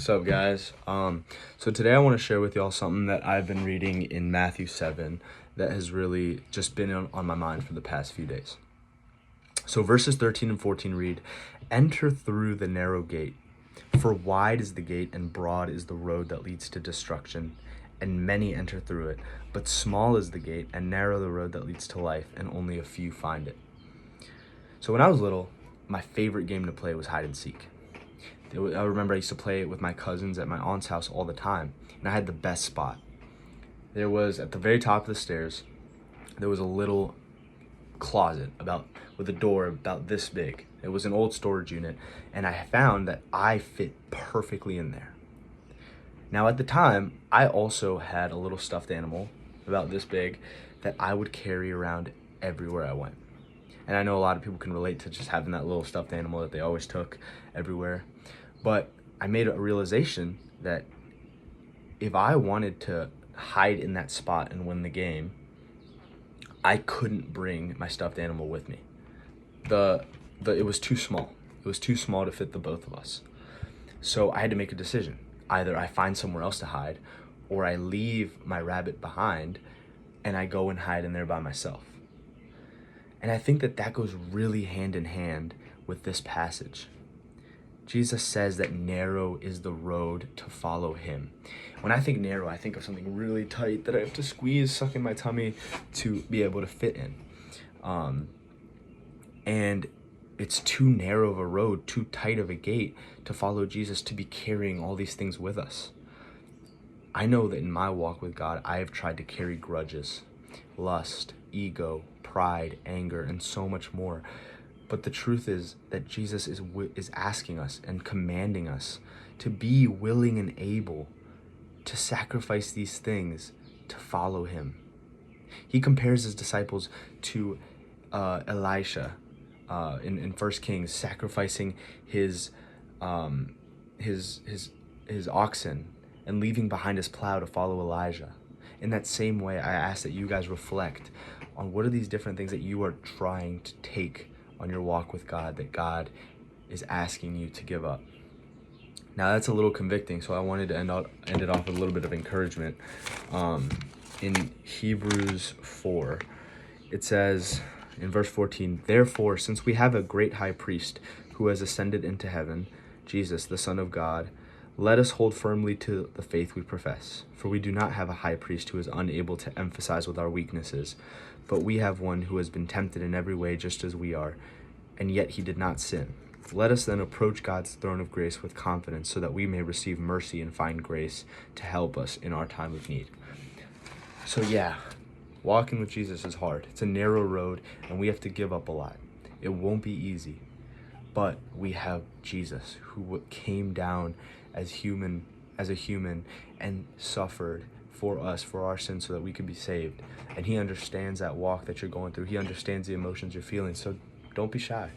What's up, guys? So today I want to share with y'all something that I've been reading in Matthew 7 that has really just been on my mind for the past few days. So verses 13 and 14 read, "Enter through the narrow gate, for wide is the gate and broad is the road that leads to destruction, and many enter through it. But small is the gate and narrow the road that leads to life, and only a few find it." So when I was little, my favorite game to play was hide and seek. I remember I used to play it with my cousins at my aunt's house all the time, and I had the best spot. There was, at the very top of the stairs, there was a little closet with a door about this big. It was an old storage unit, and I found that I fit perfectly in there. Now at the time, I also had a little stuffed animal about this big that I would carry around everywhere I went. And I know a lot of people can relate to just having that little stuffed animal that they always took everywhere. But I made a realization that if I wanted to hide in that spot and win the game, I couldn't bring my stuffed animal with me. It was too small. It was too small to fit the both of us. So I had to make a decision. Either I find somewhere else to hide, or I leave my rabbit behind and I go and hide in there by myself. And I think that goes really hand in hand with this passage. Jesus says that narrow is the road to follow him. When I think narrow, I think of something really tight that I have to squeeze, suck in my tummy to be able to fit in. And it's too narrow of a road, too tight of a gate to follow Jesus, to be carrying all these things with us. I know that in my walk with God, I have tried to carry grudges, lust, ego, pride, anger, and so much more. But the truth is that Jesus is asking us and commanding us to be willing and able to sacrifice these things to follow him. He compares his disciples to Elisha in 1 Kings, sacrificing his oxen and leaving behind his plow to follow Elijah. In that same way, I ask that you guys reflect on what are these different things that you are trying to take on your walk with God, that God is asking you to give up. Now that's a little convicting, so I wanted to end it off with a little bit of encouragement. In Hebrews 4, it says in verse 14, "Therefore, since we have a great high priest who has ascended into heaven, Jesus, the Son of God, let us hold firmly to the faith we profess. For we do not have a high priest who is unable to empathize with our weaknesses, but we have one who has been tempted in every way just as we are, and yet he did not sin. Let us then approach God's throne of grace with confidence so that we may receive mercy and find grace to help us in our time of need." So yeah, walking with Jesus is hard. It's a narrow road, and we have to give up a lot. It won't be easy, but we have Jesus who came down as a human and suffered for us, for our sins, so that we could be saved. And he understands that walk that you're going through. He understands the emotions you're feeling. So don't be shy.